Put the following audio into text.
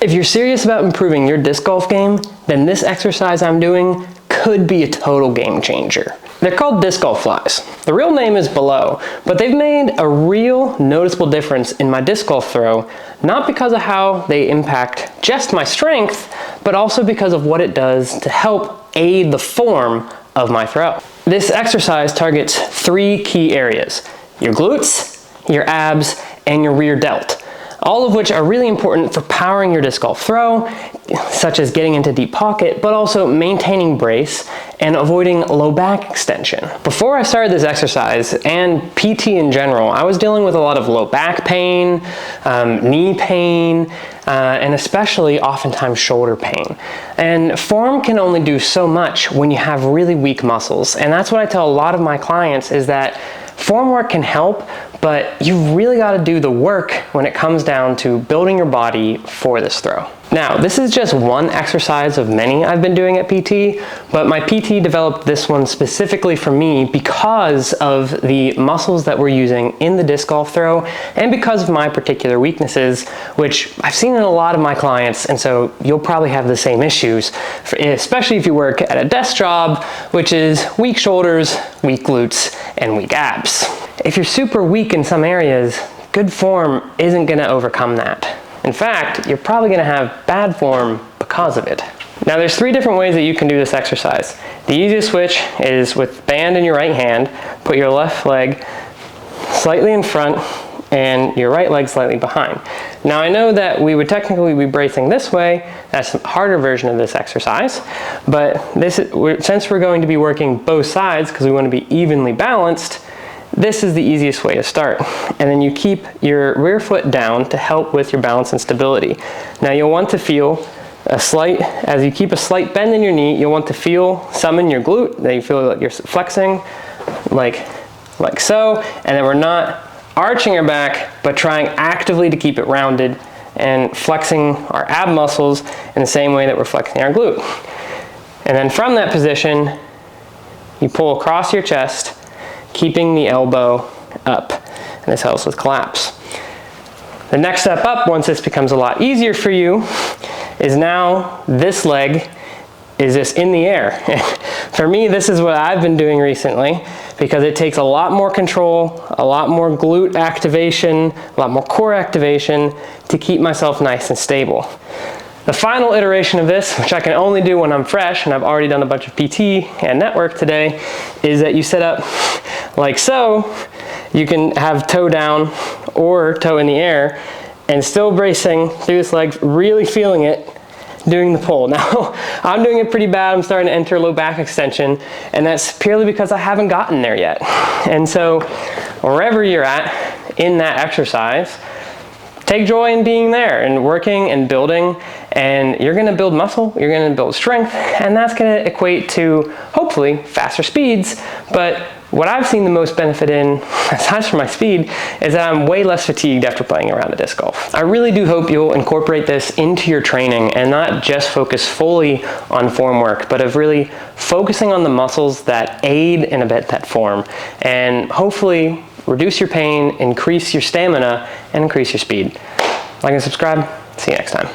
If you're serious about improving your disc golf game, then this exercise I'm doing could be a total game changer. They're called disc golf flies. The real name is below, but they've made a real noticeable difference in my disc golf throw, not because of how they impact just my strength, but also because of what it does to help aid the form of my throw. This exercise targets 3 key areas: your glutes, your abs, and your rear delt, all of which are really important for powering your disc golf throw, such as getting into deep pocket, but also maintaining brace and avoiding low back extension. Before I started this exercise, and PT in general, I was dealing with a lot of low back pain, knee pain, and especially oftentimes shoulder pain. And form can only do so much when you have really weak muscles. And that's what I tell a lot of my clients, is that form work can help, but you really got to do the work when it comes down to building your body for this throw. Now, this is just one exercise of many I've been doing at PT, but my PT developed this one specifically for me because of the muscles that we're using in the disc golf throw and because of my particular weaknesses, which I've seen in a lot of my clients, and so you'll probably have the same issues, especially if you work at a desk job, which is weak shoulders, weak glutes, and weak abs. If you're super weak in some areas, good form isn't going to overcome that. In fact, you're probably going to have bad form because of it. Now, there's 3 different ways that you can do this exercise. The easiest switch is with band in your right hand, put your left leg slightly in front and your right leg slightly behind. Now, I know that we would technically be bracing this way. That's a harder version of this exercise, but since we're going to be working both sides because we want to be evenly balanced, this is the easiest way to start. And then you keep your rear foot down to help with your balance and stability. Now, you'll want to feel as you keep a slight bend in your knee, you'll want to feel some in your glute, that you feel like you're flexing, like so, and then we're not arching our back, but trying actively to keep it rounded and flexing our ab muscles in the same way that we're flexing our glute. And then from that position, you pull across your chest, keeping the elbow up, and this helps with collapse. The next step up, once this becomes a lot easier for you, is now this leg is just in the air. For me, this is what I've been doing recently because it takes a lot more control, a lot more glute activation, a lot more core activation to keep myself nice and stable. The final iteration of this, which I can only do when I'm fresh, and I've already done a bunch of PT and network today, is that you set up like so. You can have toe down or toe in the air and still bracing through this leg, really feeling it, doing the pull. Now, I'm doing it pretty bad. I'm starting to enter low back extension, and that's purely because I haven't gotten there yet. And so wherever you're at in that exercise, take joy in being there and working and building, and you're going to build muscle, you're going to build strength, and that's going to equate to hopefully faster speeds. But what I've seen the most benefit in, aside from my speed, is that I'm way less fatigued after playing around a disc golf. I really do hope you'll incorporate this into your training and not just focus fully on form work, but of really focusing on the muscles that aid and abet that form, and hopefully reduce your pain, increase your stamina, and increase your speed. Like and subscribe. See you next time.